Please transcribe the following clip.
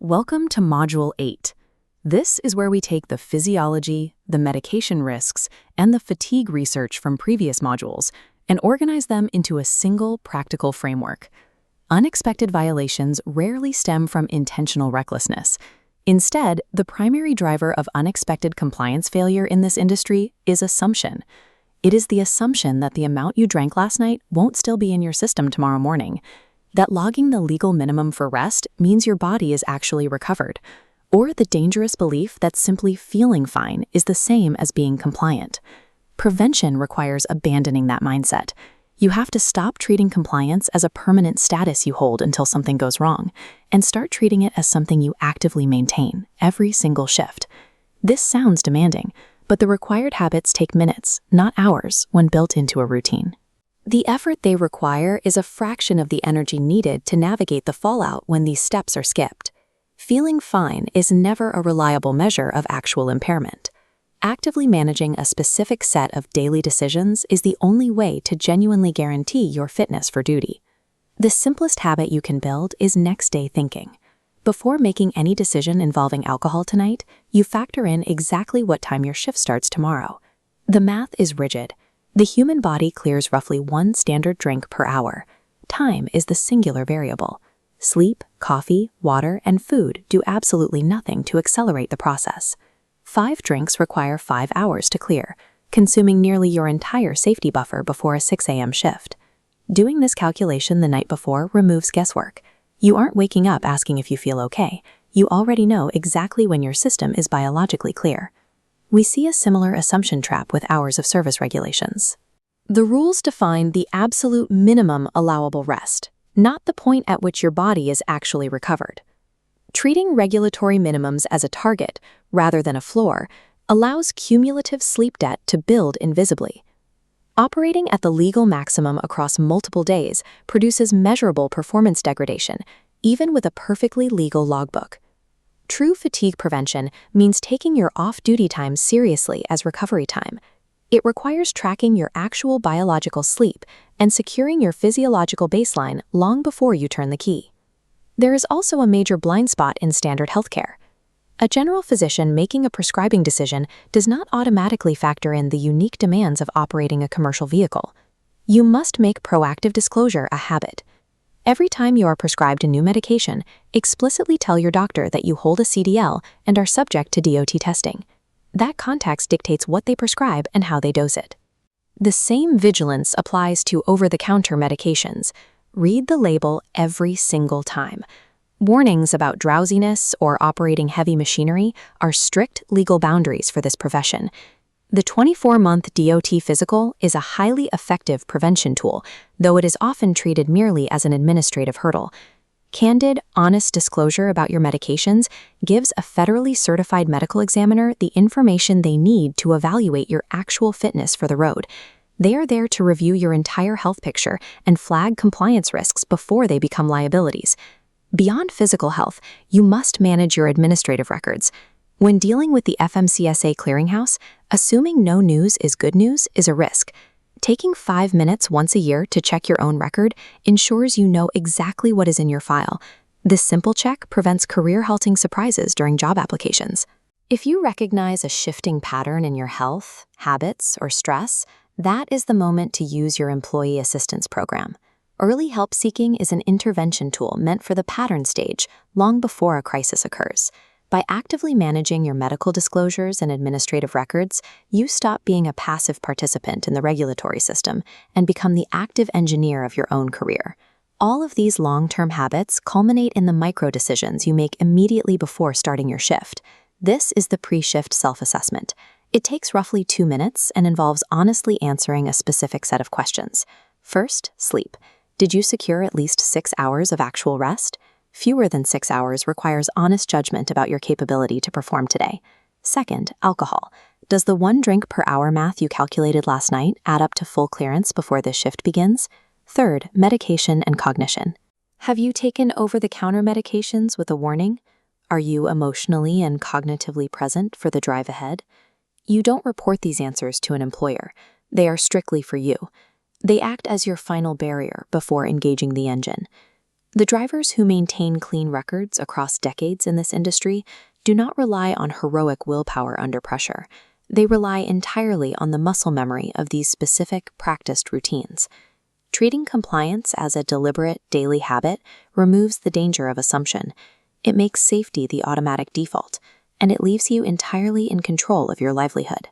Welcome to Module 8. This is where we take the physiology, the medication risks, and the fatigue research from previous modules and organize them into a single practical framework. Unexpected violations rarely stem from intentional recklessness. Instead, the primary driver of unexpected compliance failure in this industry is assumption. It is the assumption that the amount you drank last night won't still be in your system tomorrow morning, that logging the legal minimum for rest means your body is actually recovered, or the dangerous belief that simply feeling fine is the same as being compliant. Prevention requires abandoning that mindset. You have to stop treating compliance as a permanent status you hold until something goes wrong, and start treating it as something you actively maintain every single shift. This sounds demanding, but the required habits take minutes, not hours, when built into a routine. The effort they require is a fraction of the energy needed to navigate the fallout when these steps are skipped. Feeling fine is never a reliable measure of actual impairment. Actively managing a specific set of daily decisions is the only way to genuinely guarantee your fitness for duty. The simplest habit you can build is next-day thinking. Before making any decision involving alcohol tonight, you factor in exactly what time your shift starts tomorrow. The math is rigid. The human body clears roughly 1 standard drink per hour. Time is the singular variable. Sleep, coffee, water, and food do absolutely nothing to accelerate the process. 5 drinks require 5 hours to clear, consuming nearly your entire safety buffer before a 6 a.m. shift. Doing this calculation the night before removes guesswork. You aren't waking up asking if you feel okay. You already know exactly when your system is biologically clear. We see a similar assumption trap with hours of service regulations. The rules define the absolute minimum allowable rest, not the point at which your body is actually recovered. Treating regulatory minimums as a target, rather than a floor, allows cumulative sleep debt to build invisibly. Operating at the legal maximum across multiple days produces measurable performance degradation, even with a perfectly legal logbook. True fatigue prevention means taking your off-duty time seriously as recovery time. It requires tracking your actual biological sleep and securing your physiological baseline long before you turn the key. There is also a major blind spot in standard healthcare. A general physician making a prescribing decision does not automatically factor in the unique demands of operating a commercial vehicle. You must make proactive disclosure a habit. Every time you are prescribed a new medication, explicitly tell your doctor that you hold a CDL and are subject to DOT testing. That context dictates what they prescribe and how they dose it. The same vigilance applies to over-the-counter medications. Read the label every single time. Warnings about drowsiness or operating heavy machinery are strict legal boundaries for this profession. The 24-month DOT physical is a highly effective prevention tool, though it is often treated merely as an administrative hurdle. Candid, honest disclosure about your medications gives a federally certified medical examiner the information they need to evaluate your actual fitness for the road. They are there to review your entire health picture and flag compliance risks before they become liabilities. Beyond physical health, you must manage your administrative records. When dealing with the FMCSA clearinghouse, assuming no news is good news is a risk. Taking 5 minutes once a year to check your own record ensures you know exactly what is in your file. This simple check prevents career-halting surprises during job applications. If you recognize a shifting pattern in your health, habits, or stress, that is the moment to use your employee assistance program. Early help seeking is an intervention tool meant for the pattern stage, long before a crisis occurs. By actively managing your medical disclosures and administrative records, you stop being a passive participant in the regulatory system and become the active engineer of your own career. All of these long-term habits culminate in the micro-decisions you make immediately before starting your shift. This is the pre-shift self-assessment. It takes roughly 2 minutes and involves honestly answering a specific set of questions. First, sleep. Did you secure at least 6 hours of actual rest? Fewer than 6 hours requires honest judgment about your capability to perform today. Second, alcohol. Does the 1 drink per hour math you calculated last night add up to full clearance before this shift begins? Third, medication and cognition. Have you taken over-the-counter medications with a warning? Are you emotionally and cognitively present for the drive ahead? You don't report these answers to an employer. They are strictly for you. They act as your final barrier before engaging the engine. The drivers who maintain clean records across decades in this industry do not rely on heroic willpower under pressure. They rely entirely on the muscle memory of these specific, practiced routines. Treating compliance as a deliberate daily habit removes the danger of assumption. It makes safety the automatic default, and it leaves you entirely in control of your livelihood.